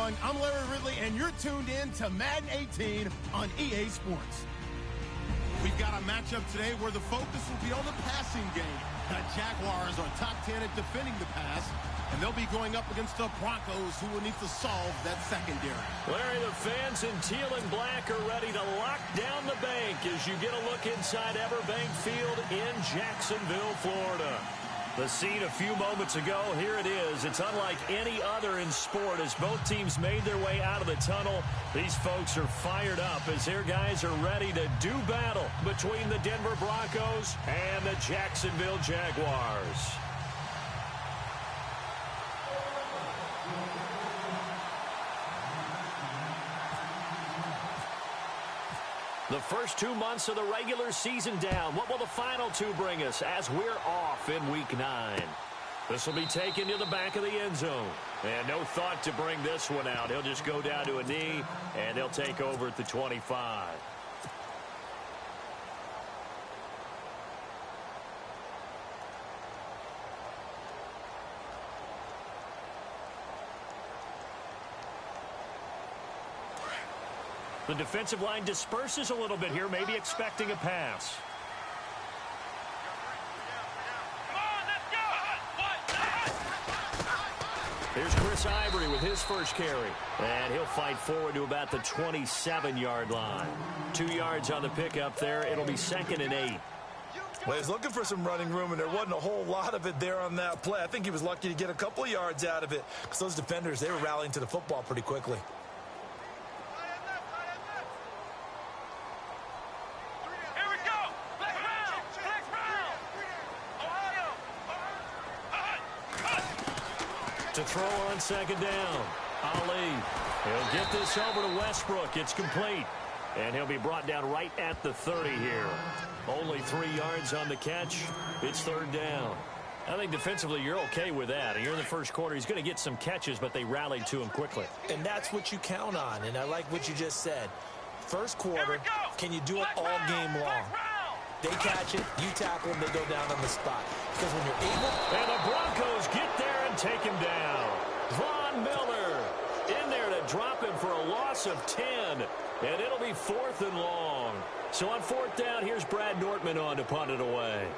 Young. I'm Larry Ridley, and you're tuned in to Madden 18 on EA Sports. We've got a matchup today where the focus will be on the passing game. The Jaguars are top 10 at defending the pass, and they'll be going up against the Broncos, who will need to solve that secondary. Larry, the fans in teal and black are ready to lock down the bank as you get a look inside Everbank Field in Jacksonville, Florida. The scene a few moments ago, here it is. It's unlike any other in sport as both teams made their way out of the tunnel. These folks are fired up as their guys are ready to do battle between the Denver Broncos and the Jacksonville Jaguars. The first 2 months of the regular season down. What will the final two bring us as we're off in Week 9? This will be taken to the back of the end zone. And no thought to bring this one out. He'll just go down to a knee, and they'll take over at the 25. The defensive line disperses a little bit here, maybe expecting a pass. Here's Chris Ivory with his first carry. And he'll fight forward to about the 27-yard line. 2 yards on the pickup there. It'll be 2nd and 8. Well, he's looking for some running room, and there wasn't a whole lot of it there on that play. I think he was lucky to get a couple of yards out of it because those defenders, they were rallying to the football pretty quickly. To throw on 2nd down. Ali. He'll get this over to Westbrook. It's complete. And he'll be brought down right at the 30 here. Only 3 yards on the catch. It's 3rd down. I think defensively you're okay with that. Here in the first quarter, he's going to get some catches, but they rallied to him quickly. And that's what you count on, and I like what you just said. First quarter, can you do it all game long? They catch it, you tackle them, they go down on the spot. Because when you're able... And the Broncos get there and take him down. Von Miller in there to drop him for a loss of 10. And it'll be 4th and long. So on 4th down, here's Brad Nortman on to punt it away.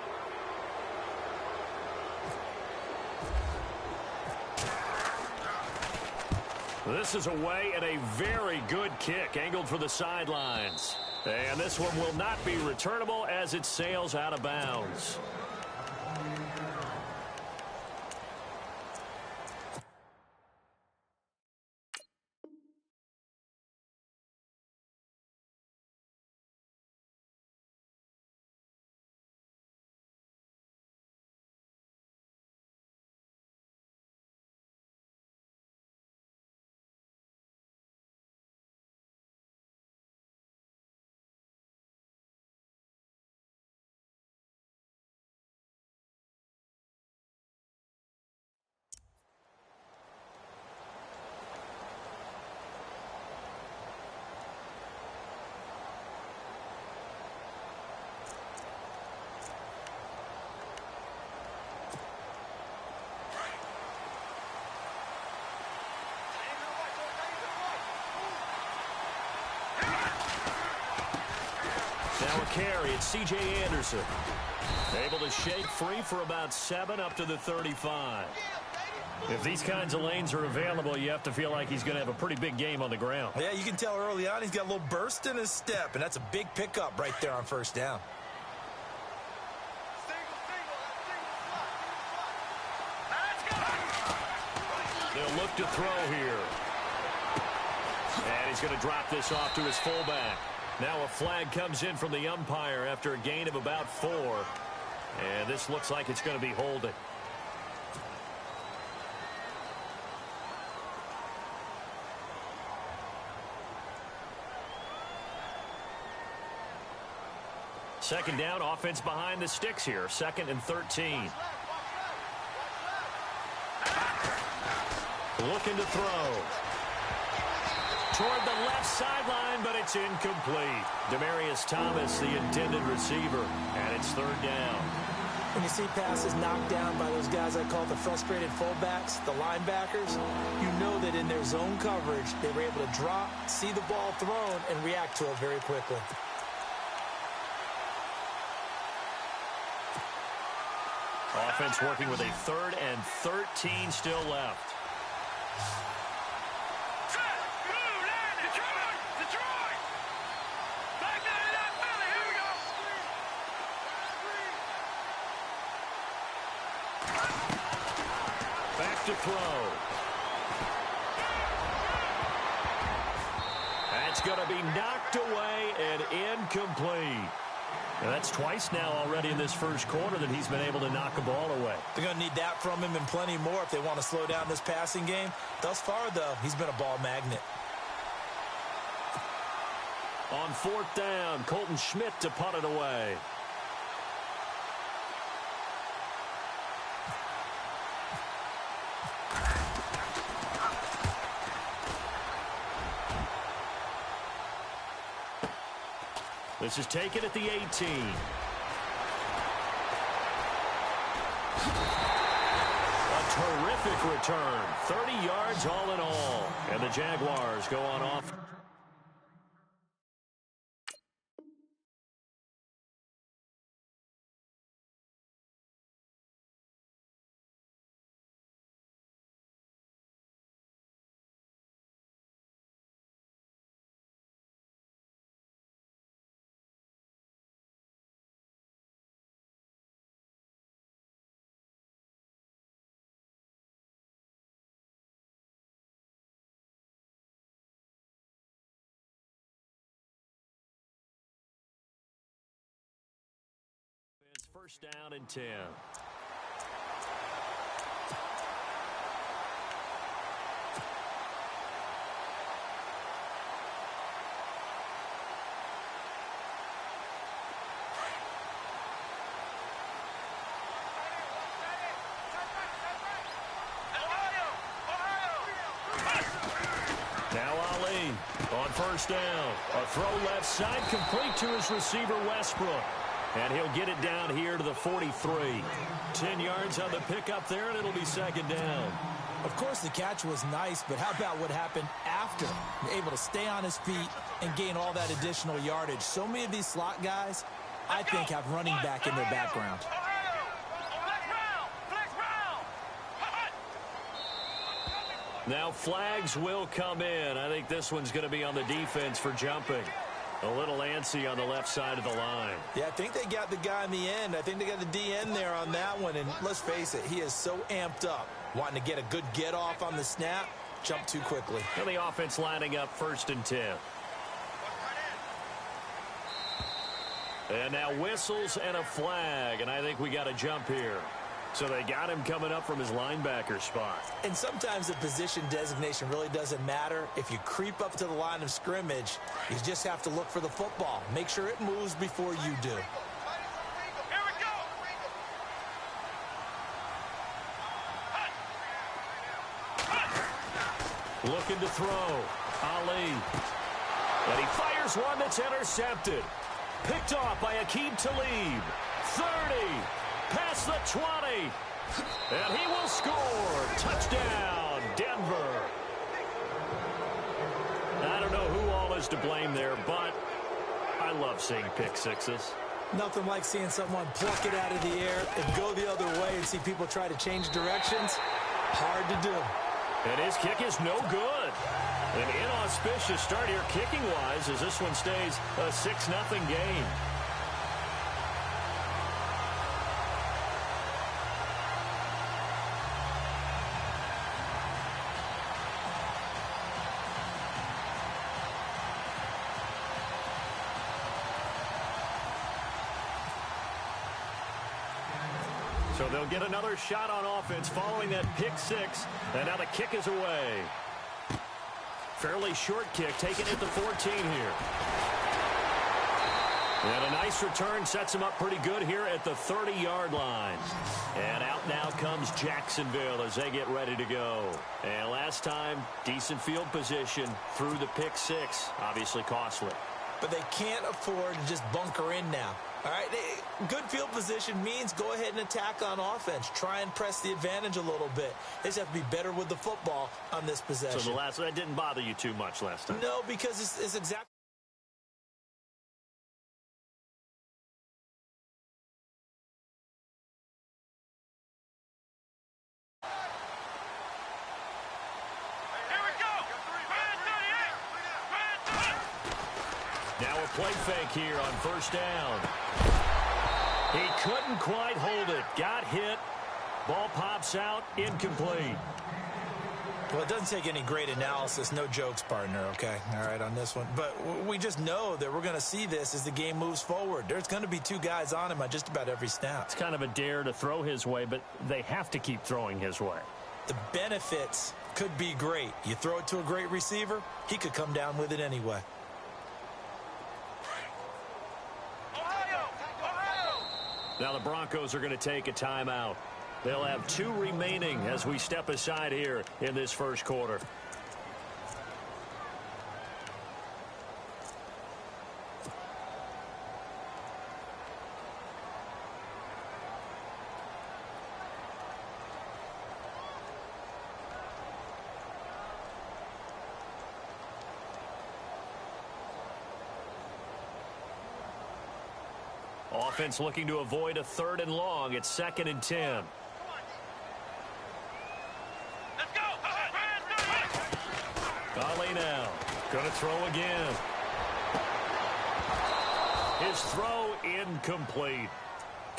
This is away and a very good kick angled for the sidelines. And this one will not be returnable as it sails out of bounds. Now a carry, it's C.J. Anderson. Able to shake free for about 7 up to the 35. If these kinds of lanes are available, you have to feel like he's going to have a pretty big game on the ground. Yeah, you can tell early on he's got a little burst in his step, and that's a big pickup right there on 1st down. They'll look to throw here. And he's going to drop this off to his fullback. Now a flag comes in from the umpire after a gain of about 4. And this looks like it's going to be holding. Second down, offense behind the sticks here. 2nd and 13. Looking to throw. Toward the left sideline, but it's incomplete. Demaryius Thomas, the intended receiver, and it's 3rd down. When you see passes knocked down by those guys I call the frustrated fullbacks, the linebackers, you know that in their zone coverage, they were able to drop, see the ball thrown, and react to it very quickly. Offense working with a 3rd and 13 still left. Back to throw. That's going to be knocked away and incomplete. And that's twice now already in this first quarter that he's been able to knock a ball away. They're going to need that from him and plenty more if they want to slow down this passing game. Thus far, though, he's been a ball magnet. On 4th down, Colton Schmidt to punt it away. This is taken at the 18. A terrific return. 30 yards all in all. And the Jaguars go on off. It's 1st down and 10. Now Ali on 1st down. A throw left side complete to his receiver Westbrook. And he'll get it down here to the 43. 10 yards on the pickup there, and it'll be 2nd down. Of course, the catch was nice, but how about what happened after? Able to stay on his feet and gain all that additional yardage. So many of these slot guys, I think, have running back in their background. Now flags will come in. I think this one's going to be on the defense for jumping. A little antsy on the left side of the line. Yeah, I think they got the guy in the end. I think they got the DN there on that one. And let's face it, he is so amped up, wanting to get a good get off on the snap, jump too quickly. And the offense lining up 1st and 10. And now whistles and a flag. And I think we got a jump here. So they got him coming up from his linebacker spot. And sometimes the position designation really doesn't matter. If you creep up to the line of scrimmage, you just have to look for the football. Make sure it moves before you do. Looking to throw. Ali. And he fires one that's intercepted. Picked off by Aqib Talib. 30. Past the 20. And he will score. Touchdown, Denver. I don't know who all is to blame there, but I love seeing pick sixes. Nothing like seeing someone pluck it out of the air and go the other way and see people try to change directions. Hard to do. And his kick is no good. An inauspicious start here kicking-wise as this one stays a 6-0 game. So they'll get another shot on offense following that pick six. And now the kick is away. Fairly short kick taken at the 14 here. And a nice return sets him up pretty good here at the 30-yard line. And out now comes Jacksonville as they get ready to go. And last time, decent field position through the pick six. Obviously costly. But they can't afford to just bunker in now. All right, good field position means go ahead and attack on offense. Try and press the advantage a little bit. They just have to be better with the football on this possession. So that didn't bother you too much last time? No, because it's exactly. Now a play fake here on first down. He couldn't quite hold it. Got hit. Ball pops out. Incomplete. Well, it doesn't take any great analysis. No jokes, partner, okay? All right, on this one. But we just know that we're going to see this as the game moves forward. There's going to be two guys on him on just about every snap. It's kind of a dare to throw his way, but they have to keep throwing his way. The benefits could be great. You throw it to a great receiver, he could come down with it anyway. Now the Broncos are going to take a timeout. They'll have 2 remaining as we step aside here in this first quarter. Offense looking to avoid a 3rd and long. It's 2nd and 10. Let's go. Ali now. Going to throw again. His throw incomplete.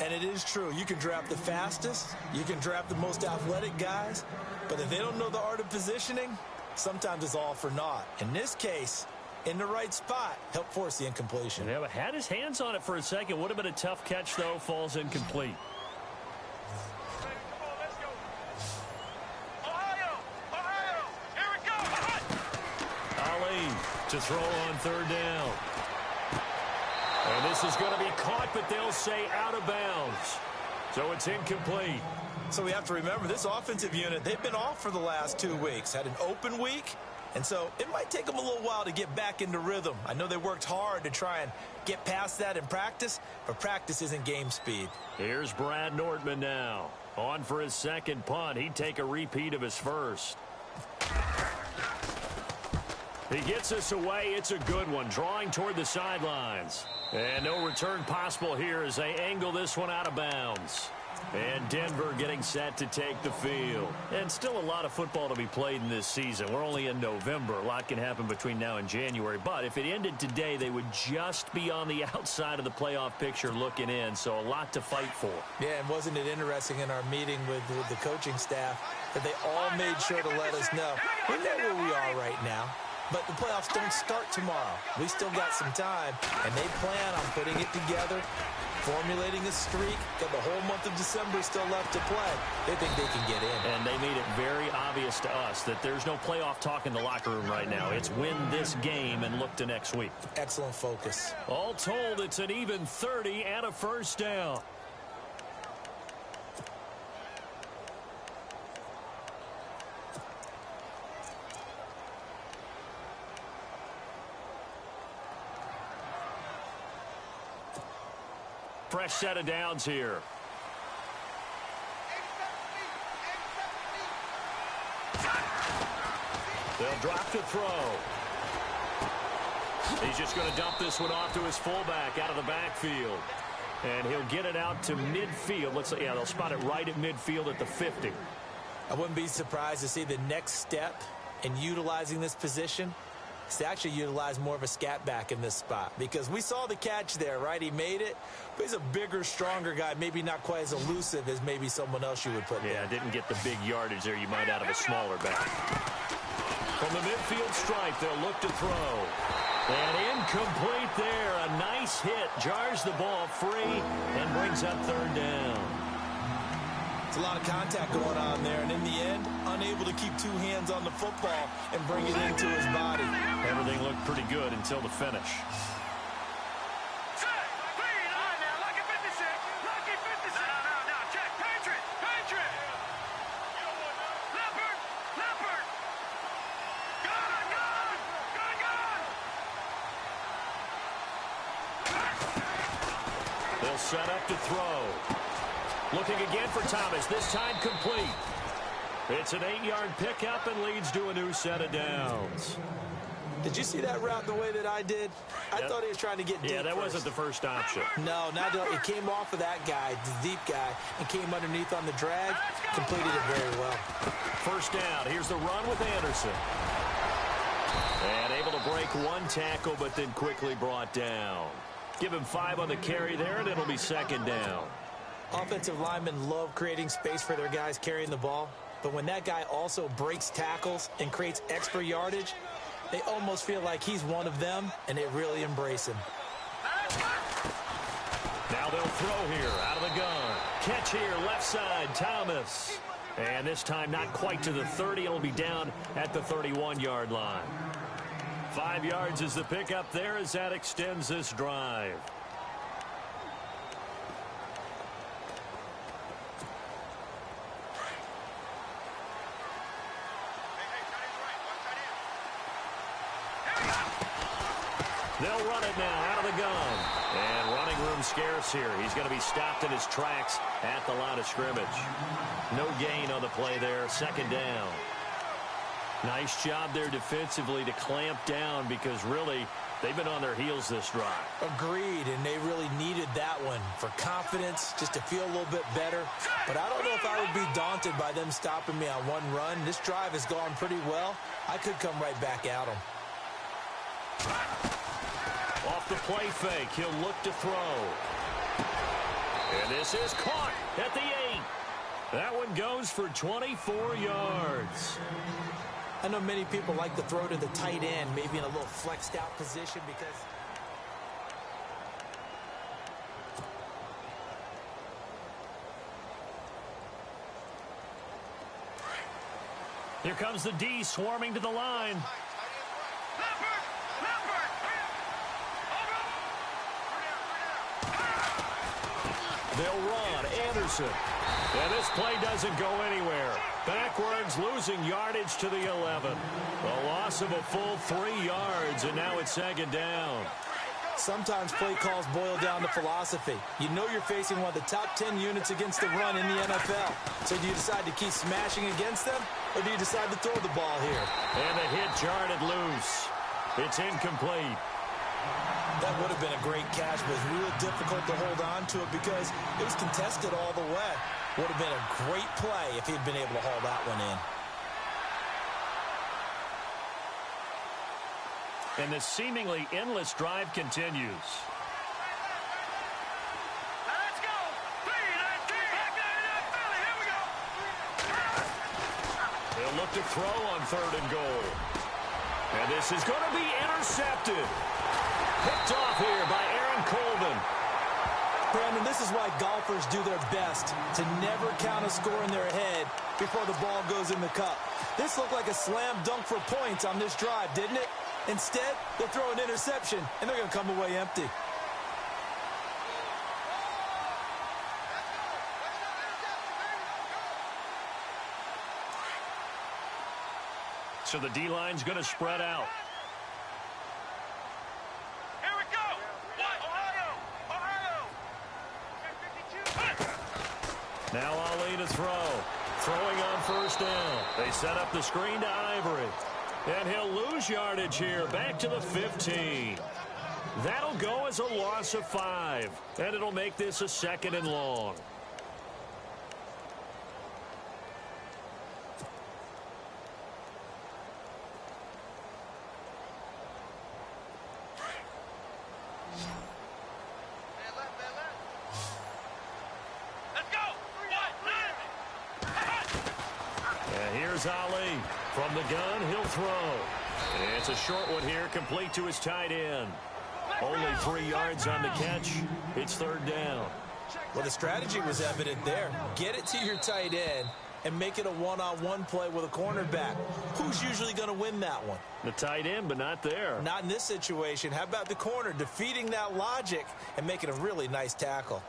And it is true. You can draft the fastest. You can draft the most athletic guys. But if they don't know the art of positioning, sometimes it's all for naught. In this case, in the right spot, help force the incompletion. Yeah, but had his hands on it for a second. Would have been a tough catch, though. Falls incomplete. Ohio, here we go. Ali to throw on 3rd down. And this is going to be caught, but they'll say out of bounds. So it's incomplete. So we have to remember, this offensive unit, they've been off for the last 2 weeks. Had an open week. And so it might take them a little while to get back into rhythm. I know they worked hard to try and get past that in practice, but practice isn't game speed. Here's Brad Nordman now. On for his 2nd punt. He'd take a repeat of his first. He gets us away. It's a good one. Drawing toward the sidelines. And no return possible here as they angle this one out of bounds. And Denver getting set to take the field. And still a lot of football to be played in this season. We're only in November. A lot can happen between now and January. But if it ended today, they would just be on the outside of the playoff picture looking in. So a lot to fight for. Yeah, and wasn't it interesting in our meeting with the coaching staff that they all made sure to let us know. We know where we are right now. But the playoffs don't start tomorrow. We still got some time, and they plan on putting it together, formulating a streak, got the whole month of December still left to play. They think they can get in. And they made it very obvious to us that there's no playoff talk in the locker room right now. It's win this game and look to next week. Excellent focus. All told, it's an even 30 and a first down. Fresh set of downs here. They'll drop to throw. He's just going to dump this one off to his fullback out of the backfield. And he'll get it out to midfield. They'll spot it right at midfield at the 50. I wouldn't be surprised to see the next step in utilizing this position is to actually utilize more of a scat back in this spot, because we saw the catch there, right? He made it, but he's a bigger, stronger guy, maybe not quite as elusive as maybe someone else you would put there. Yeah, didn't get the big yardage there you might out of a smaller back. From the midfield stripe, they'll look to throw. And incomplete there. A nice hit. Jars the ball free and brings up 3rd down. It's a lot of contact going on there, and in the end, unable to keep 2 hands on the football and bring it into his body. Everything looked pretty good until the finish. He'll set up to throw. Looking again for Thomas, this time complete. It's an 8-yard pickup and leads to a new set of downs. Did you see that route the way that I did? I thought he was trying to get deep. Yeah, that first. wasn't the first option. No, it came off of that guy, the deep guy, and came underneath on the drag. Completed it very well. First down. Here's the run with Anderson. And able to break one tackle, but then quickly brought down. Give him 5 on the carry there, and it'll be second down. Offensive linemen love creating space for their guys carrying the ball. But when that guy also breaks tackles and creates extra yardage, they almost feel like he's one of them, and they really embrace him. Now they'll throw here out of the gun. Catch here, left side, Thomas. And this time not quite to the 30. It'll be down at the 31-yard line. 5 yards is the pickup there as that extends this drive. They'll run it now out of the gun. And running room scarce here. He's going to be stopped in his tracks at the line of scrimmage. No gain on the play there. Second down. Nice job there defensively to clamp down because really they've been on their heels this drive. Agreed, and they really needed that one for confidence, just to feel a little bit better. But I don't know if I would be daunted by them stopping me on one run. This drive has gone pretty well. I could come right back at them. Off the play fake, he'll look to throw. And this is caught at the 8. That one goes for 24 yards. I know many people like to throw to the tight end, maybe in a little flexed out position because... Here comes the D swarming to the line. They'll run. Anderson. And this play doesn't go anywhere. Backwards, losing yardage to the 11. A loss of a full 3 yards, and now it's second down. Sometimes play calls boil down to philosophy. You know you're facing one of the top 10 units against the run in the NFL. So do you decide to keep smashing against them, or do you decide to throw the ball here? And the hit jarred it loose. It's incomplete. That would have been a great catch, but it was real difficult to hold on to it because it was contested all the way. Would have been a great play if he'd been able to haul that one in. And the seemingly endless drive continues. Let's go. 3, 9, 3. Back there, here we go. They'll look to throw on 3rd and goal. And this is going to be intercepted. Picked off here by Aaron Colvin. Brandon, this is why golfers do their best to never count a score in their head before the ball goes in the cup. This looked like a slam dunk for points on this drive, didn't it? Instead, they'll throw an interception, and they're going to come away empty. So the D-line's going to spread out. Here we go. Ohio. Now Ali to throw. Throwing on first down. They set up the screen to Ivory. And he'll lose yardage here. Back to the 15. That'll go as a loss of 5. And it'll make this a 2nd and long. Ali from the gun, he'll throw. It's a short one here, complete to his tight end. Only 3 yards on the catch. It's 3rd down. Well, the strategy was evident there. Get it to your tight end and make it a one-on-one play with a cornerback. Who's usually going to win that one? The tight end, but not there. Not in this situation. How about the corner defeating that logic and making a really nice tackle?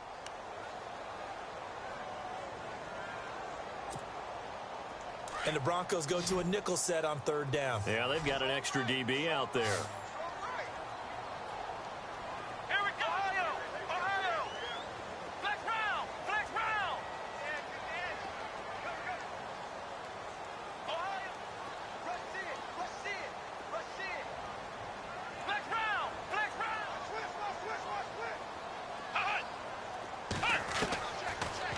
And the Broncos go to a nickel set on 3rd down. Yeah, they've got an extra DB out there. Here we go. Ohio.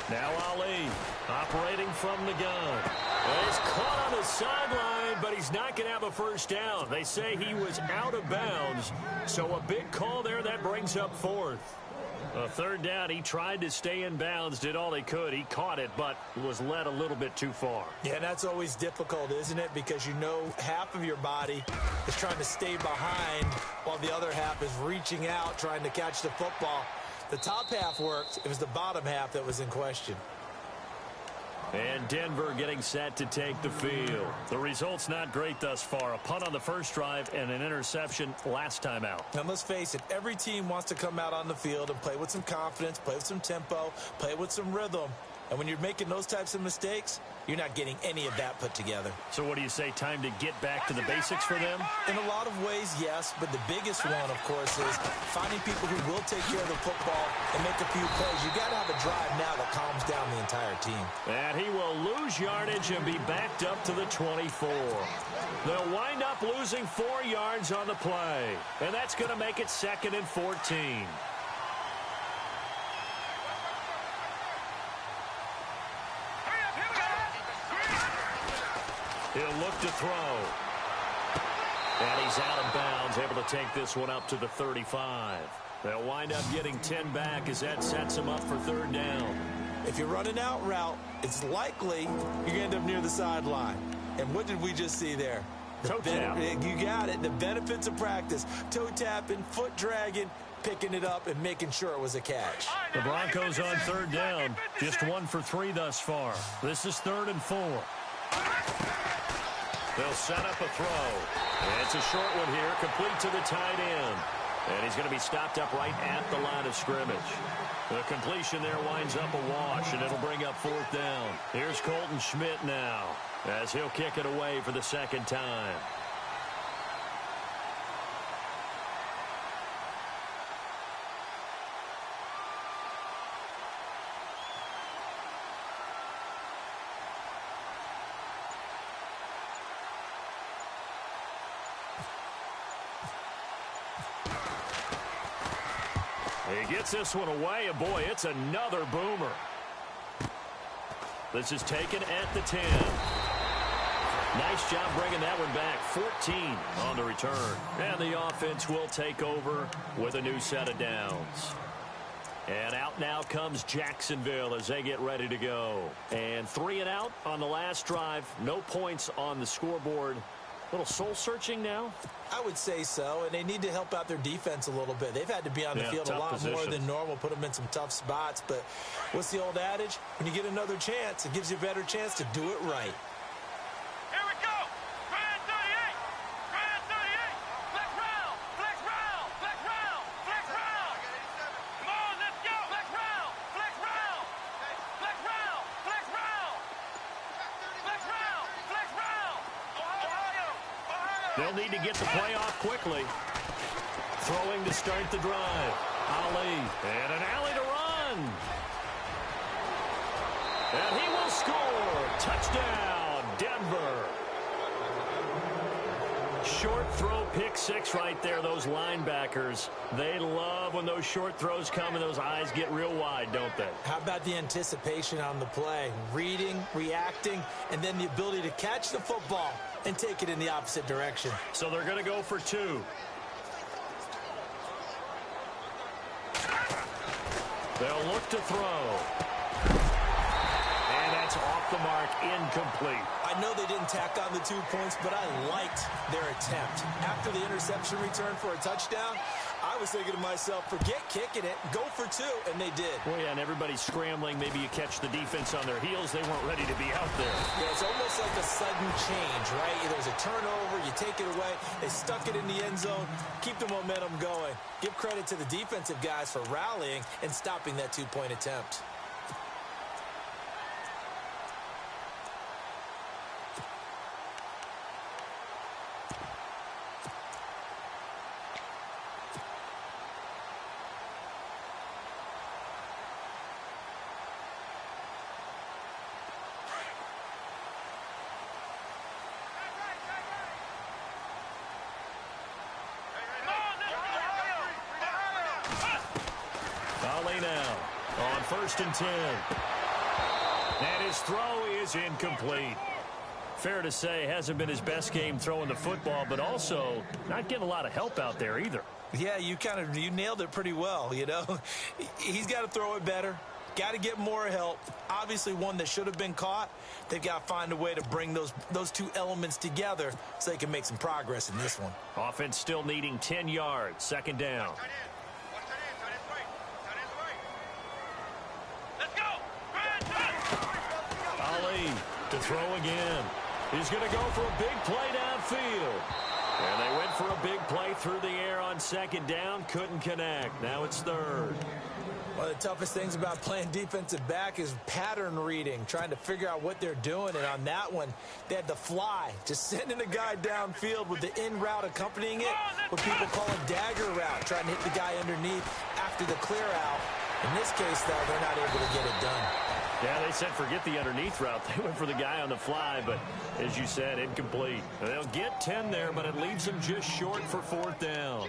Now Ali operating from the gun. He's caught on the sideline, but he's not going to have a first down. They say he was out of bounds, so a big call there. That brings up fourth. A third down, he tried to stay in bounds, did all he could. He caught it, but was led a little bit too far. Yeah, that's always difficult, isn't it? Because you know half of your body is trying to stay behind while the other half is reaching out, trying to catch the football. The top half worked. It was the bottom half that was in question. And Denver getting set to take the field. The result's not great thus far. A punt on the first drive and an interception last time out. And let's face it, every team wants to come out on the field and play with some confidence, play with some tempo, play with some rhythm. And when you're making those types of mistakes, you're not getting any of that put together. So what do you say, time to get back to the basics for them? In a lot of ways, yes, but the biggest one, of course, is finding people who will take care of the football and make a few plays. You got to have a drive now that calms down the entire team. And he will lose yardage and be backed up to the 24. They'll wind up losing 4 yards on the play, and that's going to make it 2nd and 14. He'll look to throw. And he's out of bounds, able to take this one up to the 35. They'll wind up getting 10 back as that sets him up for 3rd down. If you're running out route, it's likely you're going to end up near the sideline. And what did we just see there? Toe tap. You got it. The benefits of practice. Toe tapping, foot dragging, picking it up, and making sure it was a catch. The Broncos on 3rd down. Just 1 for 3 thus far. This is 3rd and 4. They'll set up a throw. And it's a short one here, complete to the tight end. And he's going to be stopped up right at the line of scrimmage. The completion there winds up a wash, and it'll bring up 4th down. Here's Colton Schmidt now, as he'll kick it away for the 2nd time. He gets this one away, and boy, it's another boomer. This is taken at the 10. Nice job bringing that one back. 14 on the return. And the offense will take over with a new set of downs. And out now comes Jacksonville as they get ready to go. And 3 and out on the last drive. No points on the scoreboard. A little soul-searching now? I would say so, and they need to help out their defense a little bit. They've had to be on the field a lot more than normal, put them in some tough spots. But what's the old adage? When you get another chance, it gives you a better chance to do it right. Here we go. Grand 38. Grand 38. Flex round. Flex round. Flex round. Flex round. Come on, let's go. Flex round. Flex round. Flex round. Flex round. Flex round. Flex round. Ohio. They'll need to get the play off quickly. Throwing to start the drive. Ali. And an alley to run. And he will score. Touchdown, Denver. Short throw, pick 6 right there. Those linebackers, they love when those short throws come and those eyes get real wide, don't they? How about the anticipation on the play? Reading, reacting, and then the ability to catch the football and take it in the opposite direction. So they're going to go for 2. They'll look to throw. And that's off the mark, incomplete. I know they didn't tack on the 2 points, but I liked their attempt. After the interception return for a touchdown, I was thinking to myself, forget kicking it, go for 2, and they did. Well, yeah, and everybody's scrambling. Maybe you catch the defense on their heels. They weren't ready to be out there. Yeah, it's almost like a sudden change, right? There's a turnover, you take it away, they stuck it in the end zone, keep the momentum going. Give credit to the defensive guys for rallying and stopping that 2-point attempt. Ali now on 1st and 10. And his throw is incomplete. Fair to say, hasn't been his best game throwing the football, but also not getting a lot of help out there either. Yeah, you nailed it pretty well, you know. He's got to throw it better. Got to get more help. Obviously one that should have been caught. They've got to find a way to bring those two elements together so they can make some progress in this one. Offense still needing 10 yards. Second down. Let's go. Ali to throw again. He's going to go for a big play downfield. And they went for a big play through the air on second down. Couldn't connect. Now it's third. One of the toughest things about playing defensive back is pattern reading, trying to figure out what they're doing. And on that one, they had the fly, just sending a guy downfield with the in route accompanying it, what people call a dagger route, trying to hit the guy underneath after the clear out. In this case, though, they're not able to get it done. Yeah, they said forget the underneath route. They went for the guy on the fly, but as you said, incomplete. They'll get 10 there, but it leaves them just short for fourth down.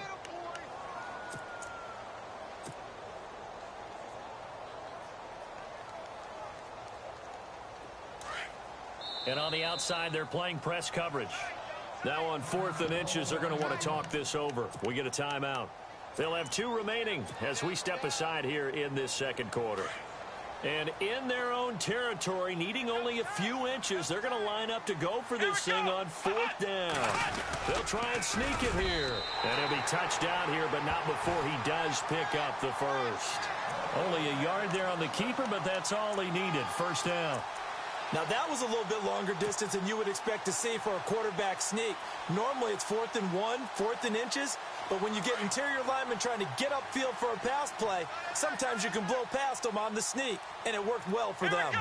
And on the outside, they're playing press coverage. Now on 4th and inches, they're going to want to talk this over. We get a timeout. They'll have 2 remaining as we step aside here in this second quarter. And in their own territory, needing only a few inches, they're going to line up to go for this thing on 4th down. They'll try and sneak it here. And he'll be touched down here, but not before he does pick up the first. Only a yard there on the keeper, but that's all he needed. First down. Now, that was a little bit longer distance than you would expect to see for a quarterback sneak. Normally, it's 4th and 1, 4th and inches. But when you get interior linemen trying to get upfield for a pass play, sometimes you can blow past them on the sneak, and it worked well for them.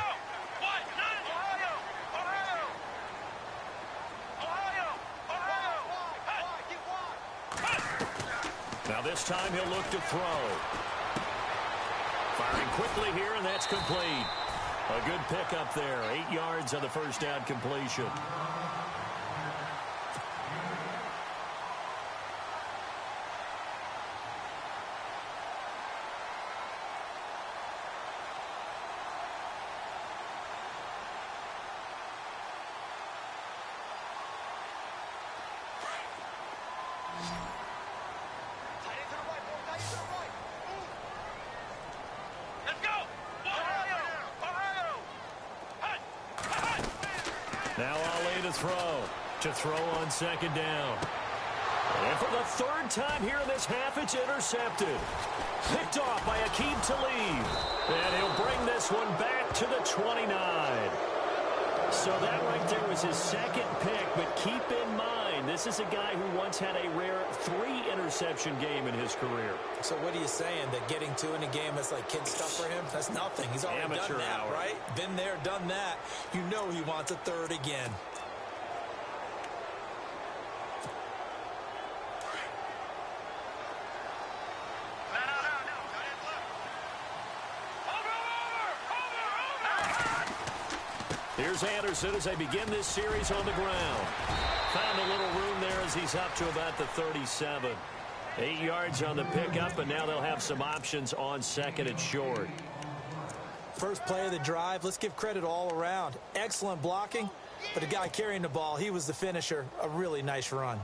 Now this time he'll look to throw. Firing quickly here, and that's complete. A good pickup there. 8 yards on the first down completion. Now Ali to throw on second down. And for the 3rd time here in this half, it's intercepted. Picked off by Aqib Talib. And he'll bring this one back to the 29. So that right there was his 2nd pick, but keep in mind, this is a guy who once had a rare 3-interception game in his career. So what are you saying, that getting 2 in a game is like kid stuff for him? That's nothing. He's already done that, right? Been there, done that. You know he wants a 3rd again. Here's Anderson as they begin this series on the ground. Found a little room there as he's up to about the 37. 8 yards on the pickup, and now they'll have some options on 2nd and short. First play of the drive, let's give credit all around. Excellent blocking, but the guy carrying the ball, he was the finisher. A really nice run.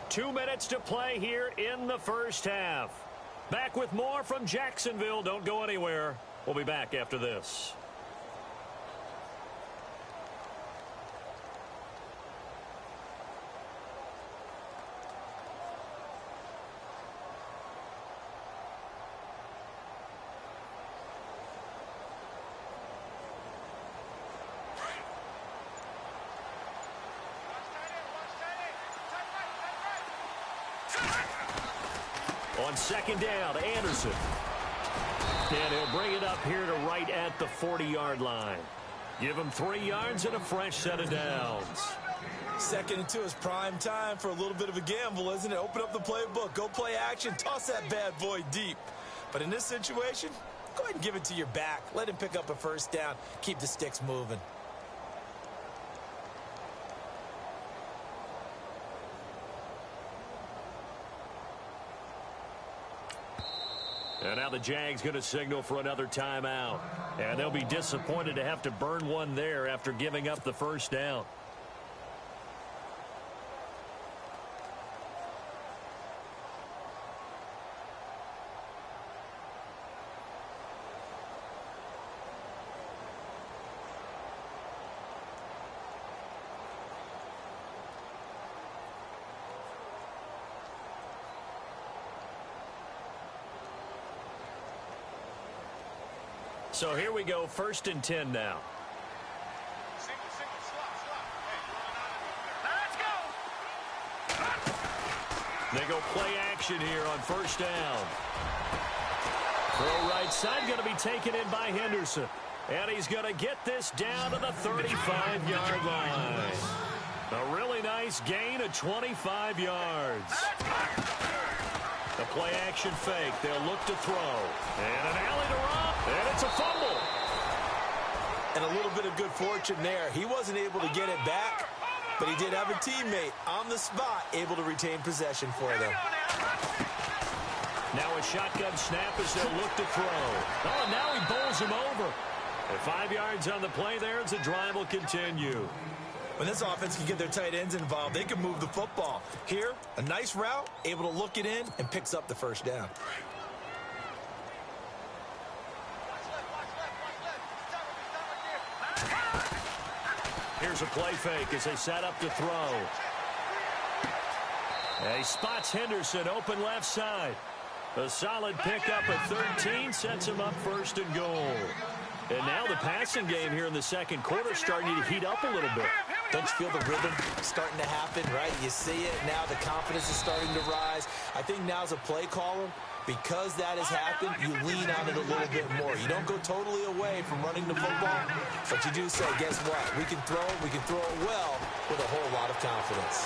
Two minutes to play here in the first half. Back with more from Jacksonville. Don't go anywhere. We'll be back after this. On second down, Anderson. And he'll bring it up here to right at the 40-yard line. Give him 3 yards and a fresh set of downs. 2nd and 2 is prime time for a little bit of a gamble, isn't it? Open up the playbook, go play action, toss that bad boy deep. But in this situation, go ahead and give it to your back. Let him pick up a first down. Keep the sticks moving. And now the Jags going to signal for another timeout. And they'll be disappointed to have to burn one there after giving up the first down. So here we go, 1st and 10 now. They go play action here on 1st down. Throw right side going to be taken in by Henderson. And he's going to get this down to the 35-yard line. A really nice gain of 25 yards. The play action fake. They'll look to throw. And an alley to run. And it's a fumble. And a little bit of good fortune there. He wasn't able to get it back, but he did have a teammate on the spot able to retain possession for them. Now a shotgun snap as they'll look to throw. Oh, and now he bowls him over. And 5 yards on the play there as the drive will continue. When this offense can get their tight ends involved, they can move the football. Here, a nice route, able to look it in, and picks up the first down. Here's a play fake as they set up to throw. And he spots Henderson open left side. A solid pickup at 13 sets him up 1st and goal. And now the passing game here in the second quarter starting to heat up a little bit. Don't you feel the rhythm starting to happen, right? You see it now, the confidence is starting to rise. I think now's a play caller. Because that has happened, you lean on it a little bit more. You don't go totally away from running the football, but you do say, guess what? We can throw it well with a whole lot of confidence.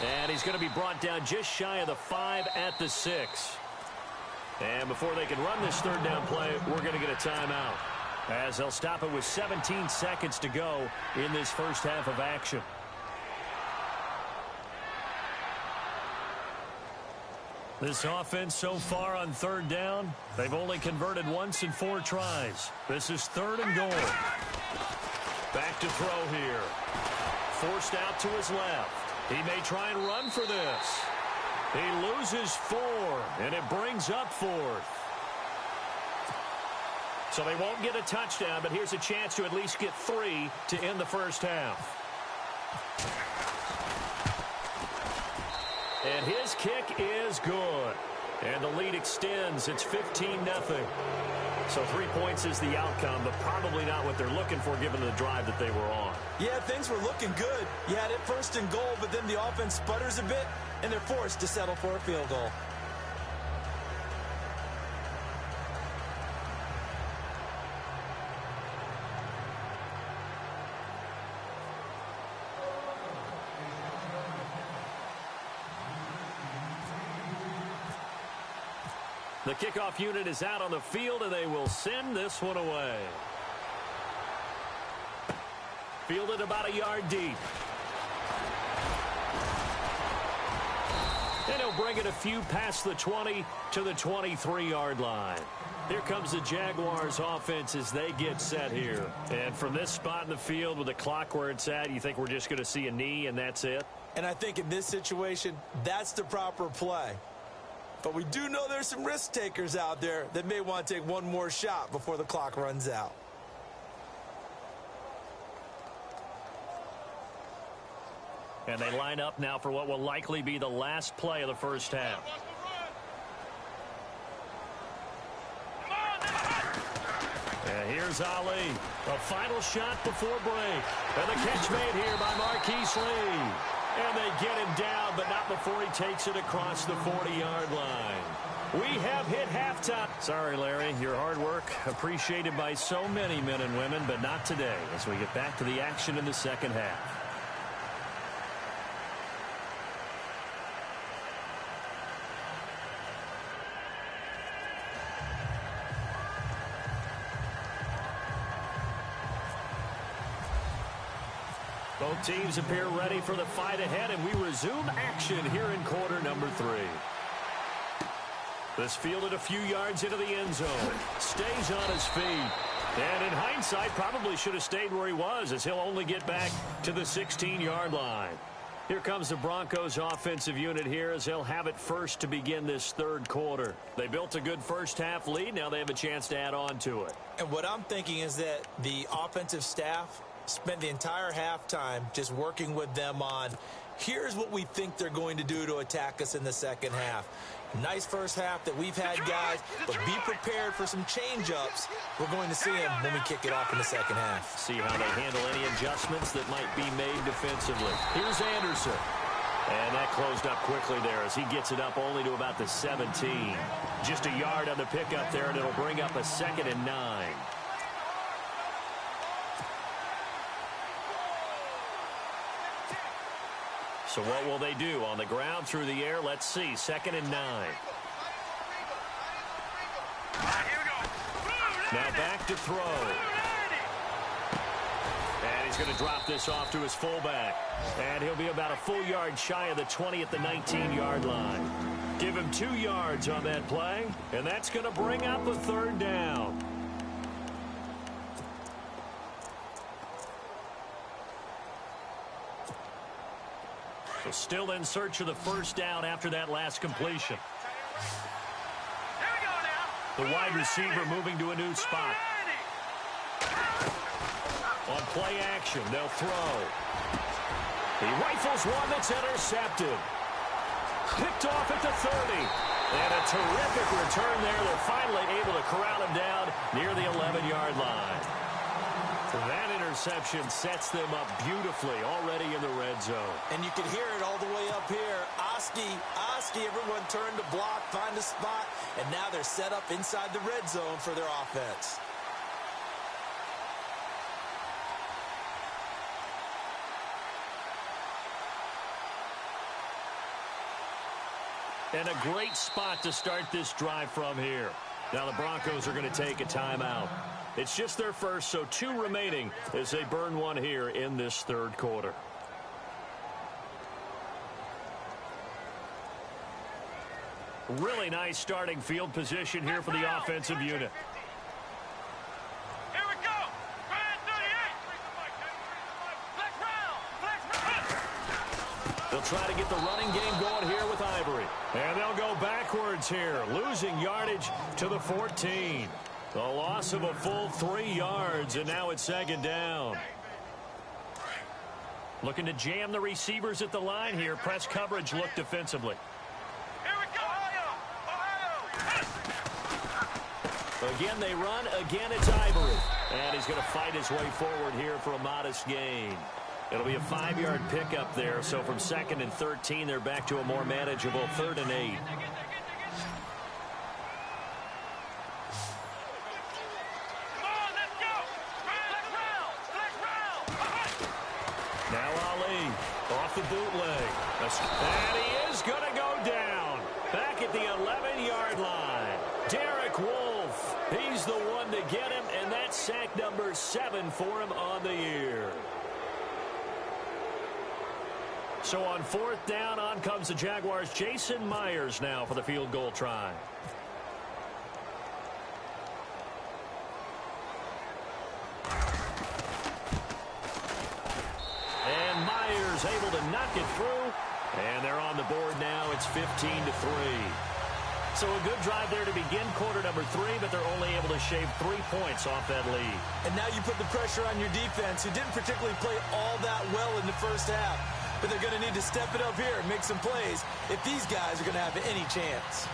And he's going to be brought down just shy of the 5 at the 6. And before they can run this 3rd down play, we're going to get a timeout, as they'll stop it with 17 seconds to go in this first half of action. This offense so far on 3rd down, they've only converted once in 4 tries. This is 3rd and goal. Back to throw here. Forced out to his left. He may try and run for this. He loses 4, and it brings up 4th. So they won't get a touchdown, but here's a chance to at least get 3 to end the first half. And his kick is good. And the lead extends. It's 15-0. So 3 points is the outcome, but probably not what they're looking for given the drive that they were on. Yeah, things were looking good. You had it 1st and goal, but then the offense sputters a bit, and they're forced to settle for a field goal. The kickoff unit is out on the field, and they will send this one away. Fielded about a yard deep. And he'll bring it a few past the 20 to the 23-yard line. Here comes the Jaguars offense as they get set here. And from this spot in the field with the clock where it's at, you think we're just going to see a knee and that's it? And I think in this situation, that's the proper play. But we do know there's some risk takers out there that may want to take one more shot before the clock runs out. And they line up now for what will likely be the last play of the first half. And here's Ali. A final shot before break. And the catch made here by Marquise Lee. And they get him down, but not before he takes it across the 40-yard line. We have hit halftime. Sorry, Larry, your hard work appreciated by so many men and women, but not today as we get back to the action in the second half. Both teams appear ready for the fight ahead, and we resume action here in quarter number 3. This fielded a few yards into the end zone. Stays on his feet. And in hindsight, probably should have stayed where he was, as he'll only get back to the 16-yard line. Here comes the Broncos offensive unit here as they'll have it first to begin this third quarter. They built a good first-half lead. Now they have a chance to add on to it. And what I'm thinking is that the offensive staff spent the entire halftime just working with them on, here's what we think they're going to do to attack us in the second half. Nice first half that we've had, guys, but be prepared for some change-ups. We're going to see them when we kick it off in the second half. See how they handle any adjustments that might be made defensively. Here's Anderson. And that closed up quickly there as he gets it up only to about the 17. Just a yard on the pickup there, and it'll bring up a 2nd and 9. So what will they do? On the ground, through the air, let's see. 2nd and 9. Now back to throw. And he's going to drop this off to his fullback. And he'll be about a full yard shy of the 20 at the 19-yard line. Give him 2 yards on that play, and that's going to bring up a 3rd down. So still in search of the first down after that last completion. The wide receiver moving to a new spot. On play action, they'll throw. He rifles one that's intercepted. Picked off at the 30. And a terrific return there. They're finally able to corral him down near the 11-yard line. That interception sets them up beautifully already in the red zone. And you can hear it all the way up here. Oski, everyone turned to block, find a spot, and now they're set up inside the red zone for their offense. And a great spot to start this drive from here. Now the Broncos are going to take a timeout. It's just their first, so 2 remaining as they burn one here in this third quarter. Really nice starting field position here for the offensive unit. Here we go. Grand 38. They'll try to get the running game going here with Ivory. And they'll go backwards here, losing yardage to the 14. The loss of a full 3 yards, and now it's 2nd down. Looking to jam the receivers at the line here. Press coverage look defensively. Here we go. Ohio. Again, they run. Again, it's Ivory. And he's going to fight his way forward here for a modest gain. It'll be a 5-yard pickup there. So from 2nd and 13, they're back to a more manageable 3rd and 8. Now Ali off the bootleg. And he is going to go down. Back at the 11-yard line. Derek Wolfe. He's the one to get him, and that's sack number 7 for him on the year. So on 4th down, on comes the Jaguars. Jason Myers now for the field goal try. And Myers able to knock it through. And they're on the board now. It's 15-3. So a good drive there to begin quarter number 3, but they're only able to shave 3 points off that lead. And now you put the pressure on your defense, who didn't particularly play all that well in the first half. But they're going to need to step it up here and make some plays if these guys are going to have any chance.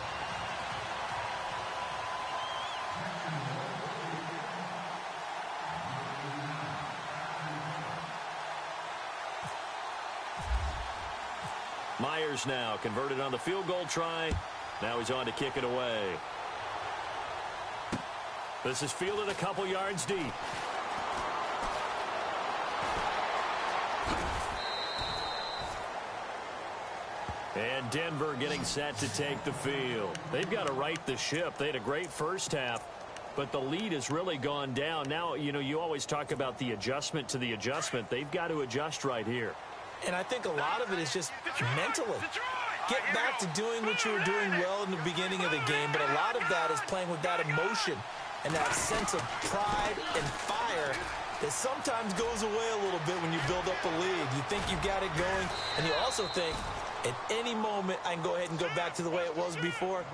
Myers now converted on the field goal try. Now he's on to kick it away. This is fielded a couple yards deep. And Denver getting set to take the field. They've got to right the ship. They had a great first half, but the lead has really gone down. Now, you know, you always talk about the adjustment to the adjustment. They've got to adjust right here. And I think a lot of it is just mentally. Get back to doing what you were doing well in the beginning of the game, but a lot of that is playing with that emotion and that sense of pride and fire that sometimes goes away a little bit when you build up a lead. You think you got it going, and you also think, at any moment, I can go ahead and go back to the way it was before.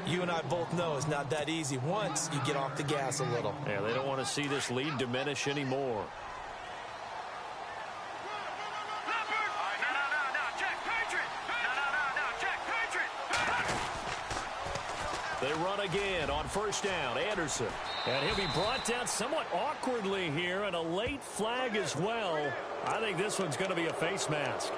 You and I both know it's not that easy once you get off the gas a little. Yeah, they don't want to see this lead diminish anymore. They run again on first down. Anderson. And he'll be brought down somewhat awkwardly here, and a late flag as well. I think this one's going to be a face mask.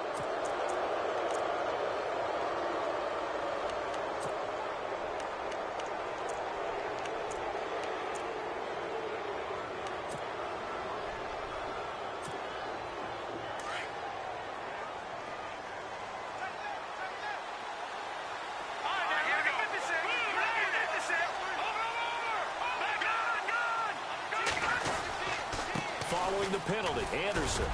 Following the penalty, Anderson.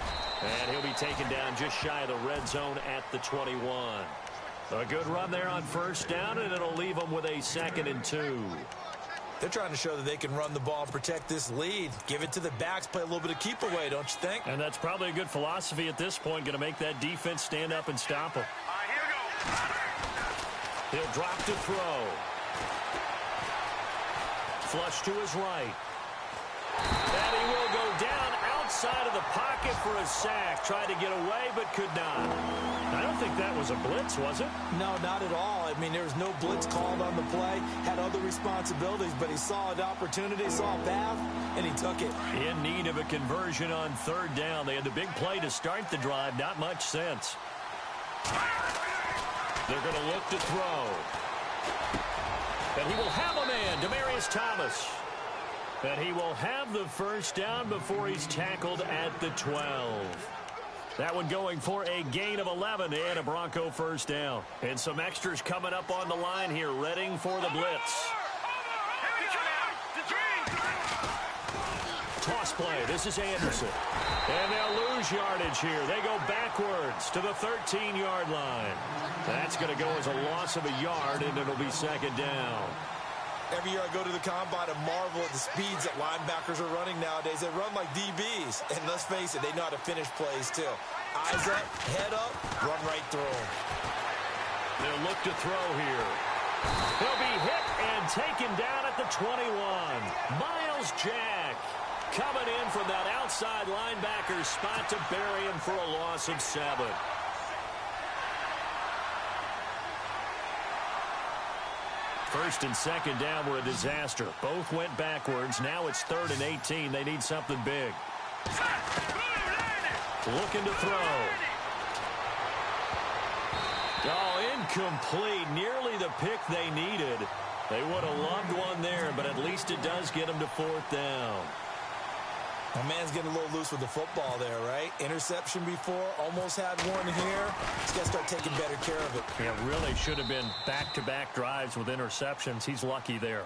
And he'll be taken down just shy of the red zone at the 21. A good run there on first down, and it'll leave them with a 2nd and 2. They're trying to show that they can run the ball and protect this lead. Give it to the backs, play a little bit of keep away, don't you think? And that's probably a good philosophy at this point, going to make that defense stand up and stop them. He'll drop to throw. Flush to his right. And he will go down outside of the pocket for a sack. Tried to get away, but could not. I don't think that was a blitz, was it? No, not at all. I mean, there was no blitz called on the play. Had other responsibilities, but he saw an opportunity, saw a path, and he took it. In need of a conversion on third down. They had the big play to start the drive. Not much sense. They're going to look to throw. And he will have a man, Demaryius Thomas. And he will have the first down before he's tackled at the 12. That one going for a gain of 11 and a Bronco first down. And some extras coming up on the line here, readying for the blitz. Toss play. This is Anderson. And they'll lose yardage here. They go backwards to the 13-yard line. That's going to go as a loss of a yard, and it'll be second down. Every year I go to the combine and marvel at the speeds that linebackers are running nowadays. They run like DBs. And let's face it, they know how to finish plays too. Eyes up, head up, run right through them. They'll look to throw here. He'll be hit and taken down at the 21. Miles Jack coming in from that outside linebacker spot to bury him for a loss of 7. First and second down were a disaster. Both went backwards. Now it's 3rd and 18. They need something big. Looking to throw. Oh, incomplete. Nearly the pick they needed. They would have loved one there, but at least it does get them to 4th down. My man's getting a little loose with the football there, right? Interception before, almost had one here. He's got to start taking better care of it. Yeah, really should have been back-to-back drives with interceptions. He's lucky there.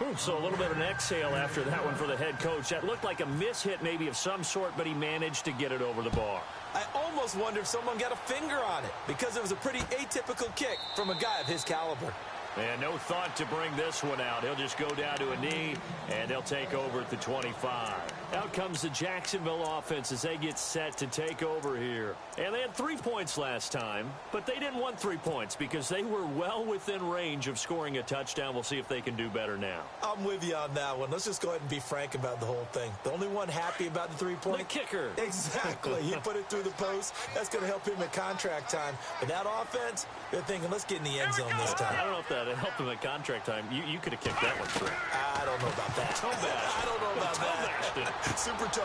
Ooh, so a little bit of an exhale after that one for the head coach. That looked like a mishit maybe of some sort, but he managed to get it over the bar. I almost wonder if someone got a finger on it because it was a pretty atypical kick from a guy of his caliber. And no thought to bring this one out. He'll just go down to a knee, and they'll take over at the 25. Out comes the Jacksonville offense as they get set to take over here. And they had 3 points last time, but they didn't want 3 points because they were well within range of scoring a touchdown. We'll see if they can do better now. I'm with you on that one. Let's just go ahead and be frank about the whole thing. The only one happy about the 3-point? The kicker. Exactly. He put it through the post. That's going to help him at contract time. But that offense, they're thinking, let's get in the end zone this time. I don't know if that helped him at contract time. You could have kicked that one through. I don't know about that. I don't know about that. Super toe.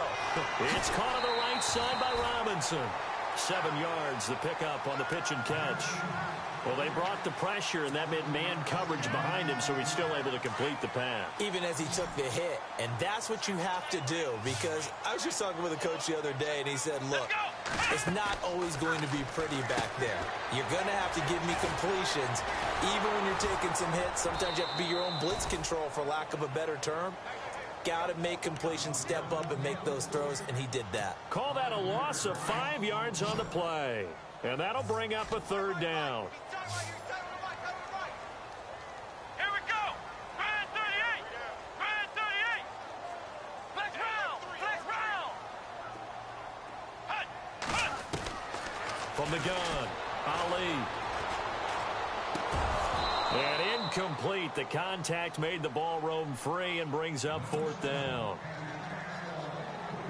It's caught on the right side by Robinson. 7 yards, the pickup on the pitch and catch. Well, they brought the pressure, and that meant man coverage behind him, so he's still able to complete the pass. Even as he took the hit. And that's what you have to do, because I was just talking with a coach the other day, and he said, look, it's not always going to be pretty back there. You're going to have to give me completions. Even when you're taking some hits, sometimes you have to be your own blitz control, for lack of a better term. Got to make completions, step up and make those throws, and he did that. Call that a loss of 5 yards on the play. And that'll bring up a third down. Here we go. Grand 38. Grand 38. Flex round. Flex round. Hut. Hut. From the gun, Ali. And incomplete. The contact made the ball roam free and brings up fourth down.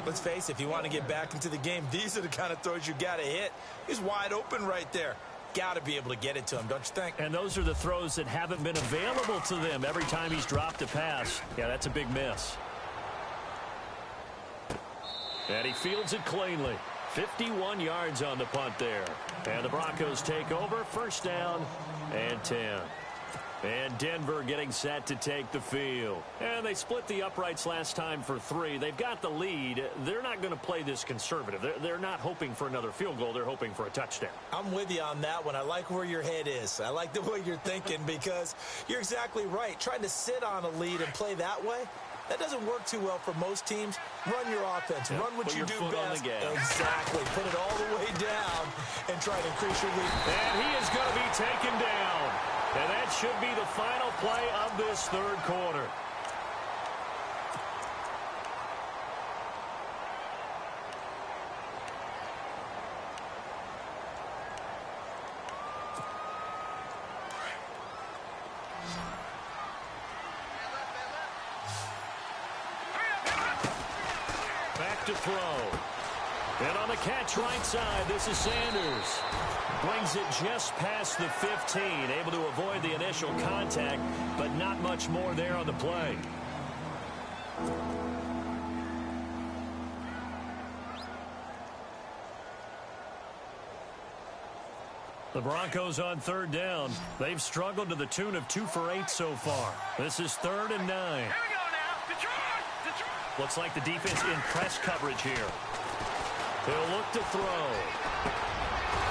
Let's face it, if you want to get back into the game, these are the kind of throws you got to hit. He's wide open right there. Got to be able to get it to him, don't you think? And those are the throws that haven't been available to them every time he's dropped a pass. Yeah, that's a big miss. And he fields it cleanly. 51 yards on the punt there. And the Broncos take over, first down and 10. And Denver getting set to take the field. And they split the uprights last time for 3. They've got the lead. They're not going to play this conservative. They're not hoping for another field goal. They're hoping for a touchdown. I'm with you on that one. I like where your head is. I like the way you're thinking because you're exactly right. Trying to sit on a lead and play that way, that doesn't work too well for most teams. Run your offense. Yep. Run what you do best. Exactly. Put it all the way down and try to increase your lead. And he is going to be taken down. And that should be the final play of this third quarter. Back to throw. And on the catch right side, this is Sanders. Brings it just past the 15, able to avoid the initial contact, but not much more there on the play. The Broncos on third down. They've struggled to the tune of 2 for 8 so far. This is 3rd and 9. Here we go now. Detroit. Detroit. Looks like the defense in press coverage here. He'll look to throw.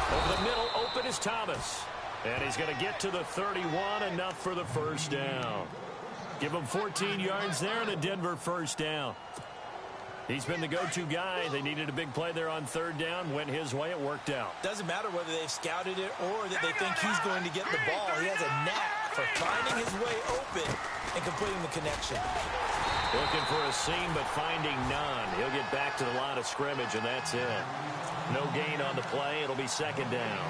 Over the middle, open is Thomas. And he's going to get to the 31, enough for the first down. Give him 14 yards there and a Denver first down. He's been the go-to guy. They needed a big play there on third down. Went his way. It worked out. Doesn't matter whether they've scouted it or that they think he's going to get the ball. He has a knack for finding his way open and completing the connection. Looking for a seam, but finding none. He'll get back to the line of scrimmage, and that's it. No gain on the play. It'll be second down.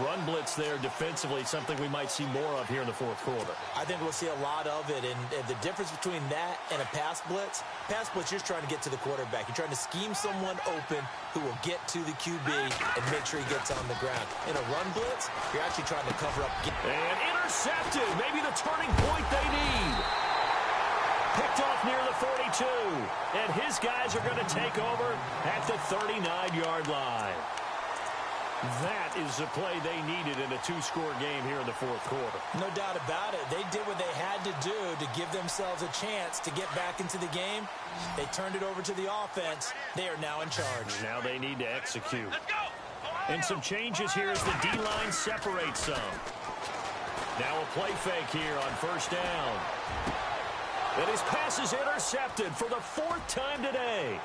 Run blitz there defensively, something we might see more of here in the fourth quarter. I think we'll see a lot of it, and the difference between that and a pass blitz, you're just trying to get to the quarterback. You're trying to scheme someone open who will get to the QB and make sure he gets on the ground. In a run blitz, you're actually trying to cover up. And intercepted. Maybe the turning point they need. Picked off near the 42. And his guys are going to take over at the 39-yard line. That is the play they needed in a 2-score game here in the fourth quarter. No doubt about it. They did what they had to do to give themselves a chance to get back into the game. They turned it over to the offense. They are now in charge. Now they need to execute. Let's go. And some changes here as the D-line separates some. Now a play fake here on first down. And his pass is intercepted for the 4th time today.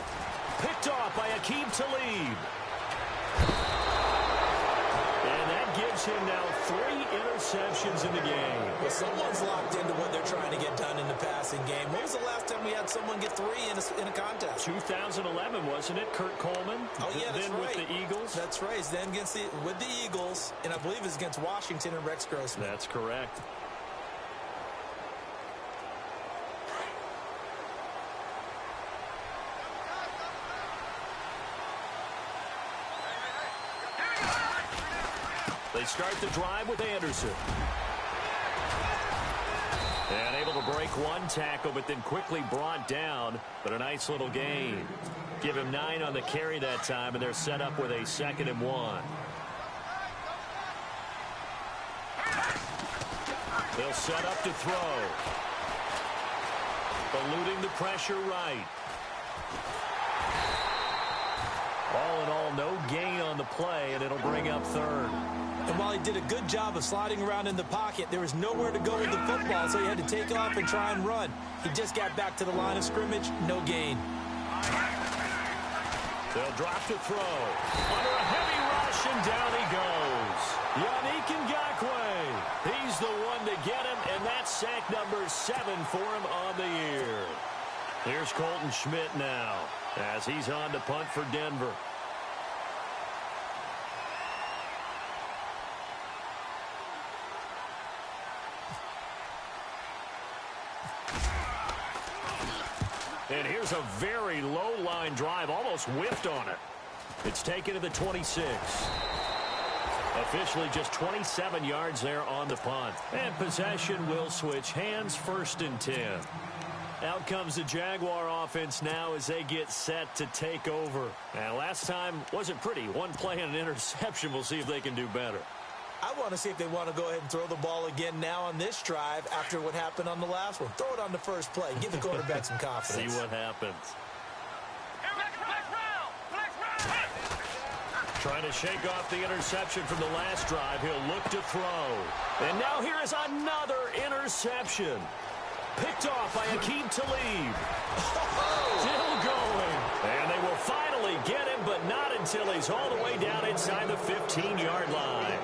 Picked off by Aqib Talib. And that gives him now 3 interceptions in the game. Well, someone's locked into what they're trying to get done in the passing game. When was the last time we had someone get 3 in a contest? 2011, wasn't it? Kurt Coleman. Oh, yeah, that's then right. with the Eagles. That's right. Then with the Eagles, and I believe it's against Washington and Rex Grossman. That's correct. They start the drive with Anderson. And able to break one tackle, but then quickly brought down. But a nice little gain. Give him 9 on the carry that time, and they're set up with a 2nd and 1. They'll set up to throw. Eluding the pressure right. All in all, no gain on the play, and it'll bring up 3rd. And while he did a good job of sliding around in the pocket, there was nowhere to go with the football, so he had to take off and try and run. He just got back to the line of scrimmage, no gain. They'll drop to throw. Under a heavy rush, rush, and down he goes. Yannick Ngakoue. He's the one to get him, and that's sack number 7 for him on the year. Here's Colton Schmidt now as he's on to punt for Denver. And here's a very low line drive, almost whiffed on it. It's taken to the 26. Officially just 27 yards there on the punt. And possession will switch hands, 1st and 10. Out comes the Jaguar offense now as they get set to take over. And last time wasn't pretty. One play and an interception. We'll see if they can do better. I want to see if they want to go ahead and throw the ball again now on this drive after what happened on the last one. Throw it on the first play. Give the quarterback some confidence. See what happens. Trying to shake off the interception from the last drive. He'll look to throw. And now here is another interception. Picked off by Akeem Talib. Still going. And they will finally get him, but not until he's all the way down inside the 15-yard line.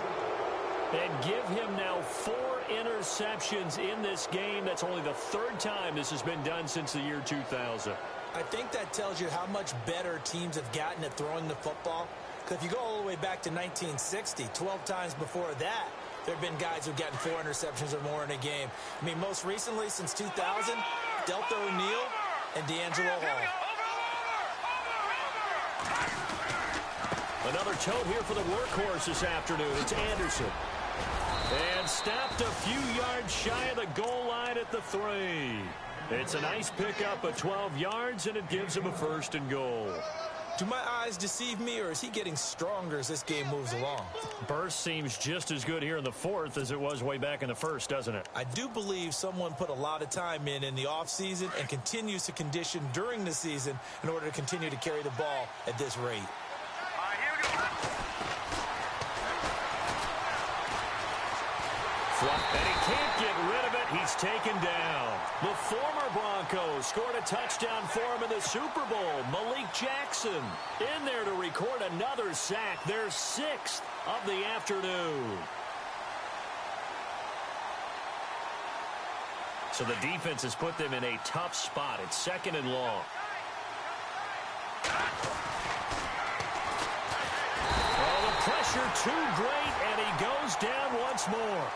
And give him now 4 interceptions in this game. That's only the 3rd time this has been done since the year 2000. I think that tells you how much better teams have gotten at throwing the football. Because if you go all the way back to 1960, 12 times before that, there have been guys who've gotten 4 interceptions or more in a game. I mean, most recently, since 2000, Delta O'Neal and D'Angelo Hall. Another tote here for the workhorse this afternoon. It's Anderson. And stopped a few yards shy of the goal line at the 3. It's a nice pickup of 12 yards, and it gives him a 1st and goal. Do my eyes deceive me, or is he getting stronger as this game moves along? Burst seems just as good here in the 4th as it was way back in the 1st, doesn't it? I do believe someone put a lot of time in the offseason and continues to condition during the season in order to continue to carry the ball at this rate. And he can't get rid of it. He's taken down. The former Broncos scored a touchdown for him in the Super Bowl. Malik Jackson in there to record another sack. Their 6th of the afternoon. So the defense has put them in a tough spot. It's 2nd and long. Oh, the pressure too great, and he goes down once more.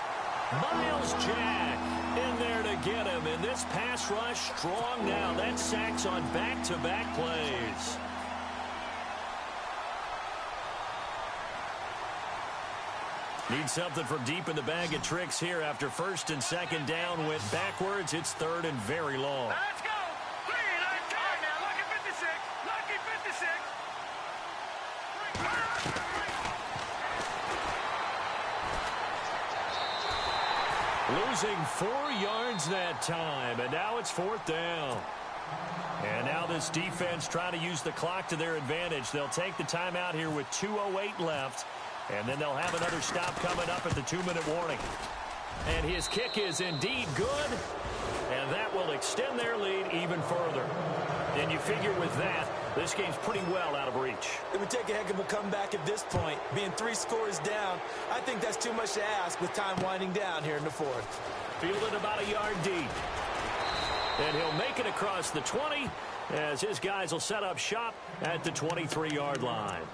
Miles Jack in there to get him, and this pass rush strong now. That sacks on back-to-back plays. Need something from deep in the bag of tricks here after 1st and 2nd down went backwards. It's 3rd and very long. Let's go. 3, let's go. Now, lucky 56. Lucky 56. Losing 4 yards that time, and now it's 4th down. And now this defense trying to use the clock to their advantage. They'll take the timeout here with 2:08 left, and then they'll have another stop coming up at the 2-minute warning. And his kick is indeed good, and that will extend their lead even further. And you figure with that, this game's pretty well out of reach. It would take a heck of a comeback at this point. Being 3 scores down, I think that's too much to ask with time winding down here in the 4th. Fielded about a yard deep. And he'll make it across the 20 as his guys will set up shop at the 23-yard line.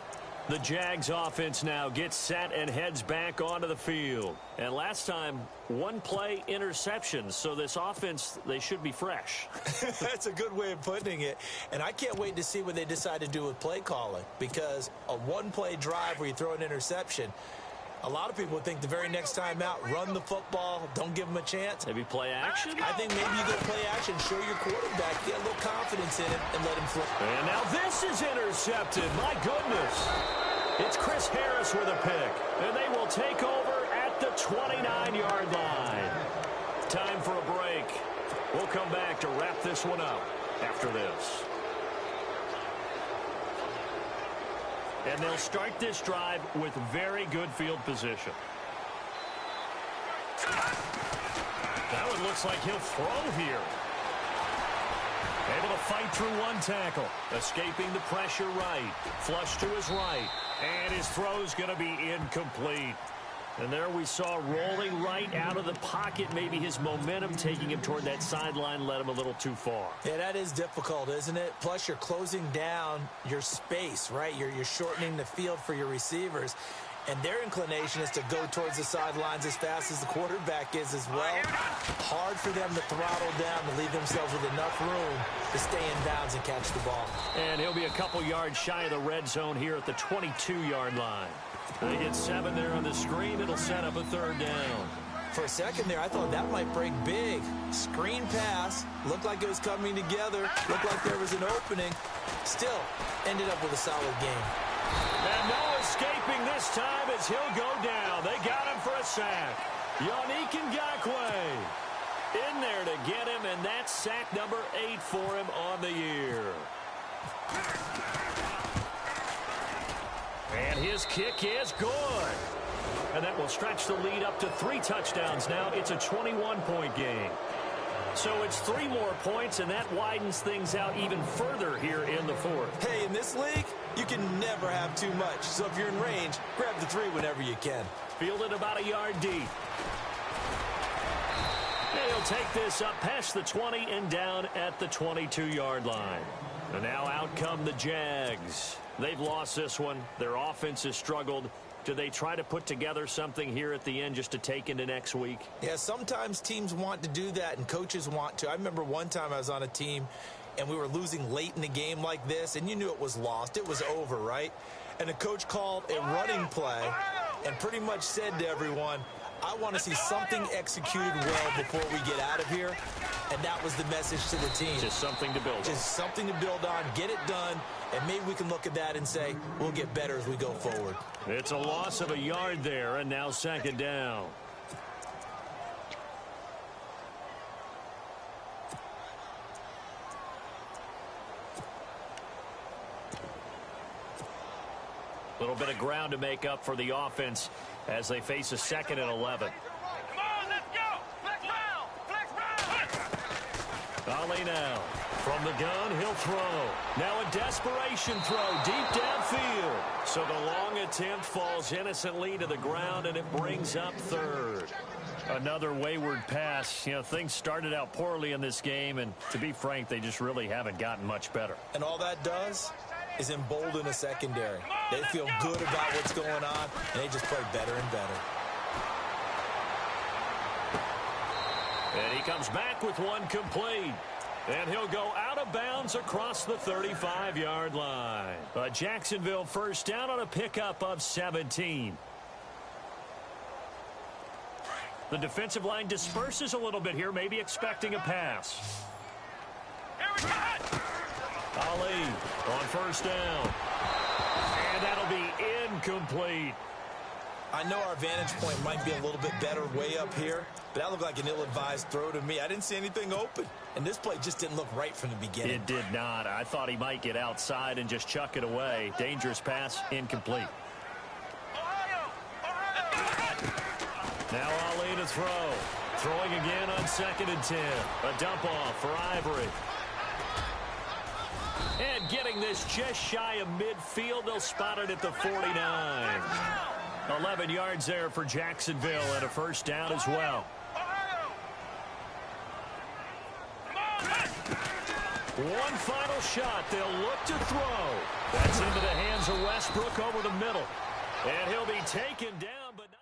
The Jags offense now gets set and heads back onto the field. And last time, 1-play interceptions. So this offense, they should be fresh. That's a good way of putting it. And I can't wait to see what they decide to do with play calling. Because a 1-play drive where you throw an interception, a lot of people would think the very next time out, run the football, don't give them a chance. Maybe play action? I think maybe you go play action, show your quarterback, get a little confidence in him, and let him flip. And now this is intercepted. My goodness. It's Chris Harris with a pick. And they will take over at the 29-yard line. Time for a break. We'll come back to wrap this one up after this. And they'll start this drive with very good field position. That one looks like he'll throw here. Able to fight through one tackle. Escaping the pressure right. Flush to his right. And his throw's going to be incomplete. And there we saw rolling right out of the pocket. Maybe his momentum taking him toward that sideline led him a little too far. Yeah, that is difficult, isn't it? Plus, you're closing down your space, right? You're shortening the field for your receivers. And their inclination is to go towards the sidelines as fast as the quarterback is as well. Hard for them to throttle down to leave themselves with enough room to stay in bounds and catch the ball. And he'll be a couple yards shy of the red zone here at the 22-yard line. They get 7 there on the screen. It'll set up a third down. For a second there, I thought that might break big. Screen pass. Looked like it was coming together. Looked like there was an opening. Still, ended up with a solid game. And no escaping this time as he'll go down. They got him for a sack. Yannick Ngakoue in there to get him, and that's sack number 8 for him on the year. And his kick is good. And that will stretch the lead up to 3 touchdowns now. It's a 21-point game. So it's 3 more points, and that widens things out even further here in the fourth. Hey, in this league, you can never have too much. So if you're in range, grab the 3 whenever you can. Fielded about a yard deep. And he'll take this up past the 20 and down at the 22-yard line. And now out come the Jags. They've lost this one. Their offense has struggled. Do they try to put together something here at the end just to take into next week? Yeah, sometimes teams want to do that and coaches want to. I remember one time I was on a team and we were losing late in the game like this, and you knew it was lost. It was over, right? And the coach called a running play and pretty much said to everyone, I want to see something executed well before we get out of here. And that was the message to the team. Just something to build on. Just something to build on, get it done, and maybe we can look at that and say, we'll get better as we go forward. It's a loss of a yard there, and now second down. A little bit of ground to make up for the offense as they face a 2nd and 11. Come on, let's go! Flex round! Flex round! Ali now. From the gun, he'll throw. Now a desperation throw deep downfield. So the long attempt falls innocently to the ground, and it brings up 3rd. Another wayward pass. You know, things started out poorly in this game, and to be frank, they just really haven't gotten much better. And all that does is embolden a secondary. They feel good about what's going on, and they just play better and better. And he comes back with one complete. And he'll go out of bounds across the 35-yard line. A Jacksonville first down on a pickup of 17. The defensive line disperses a little bit here, maybe expecting a pass. Here we go! Ali on first down. And that'll be incomplete. I know our vantage point might be a little bit better way up here, but that looked like an ill-advised throw to me. I didn't see anything open, and this play just didn't look right from the beginning. It did not. I thought he might get outside and just chuck it away. Dangerous pass, incomplete. Now Ali to throw. Throwing again on 2nd and 10. A dump off for Ivory. And getting this just shy of midfield. They'll spot it at the 49. 11 yards there for Jacksonville and a first down as well. One final shot. They'll look to throw. That's into the hands of Westbrook over the middle. And he'll be taken down, but not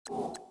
you.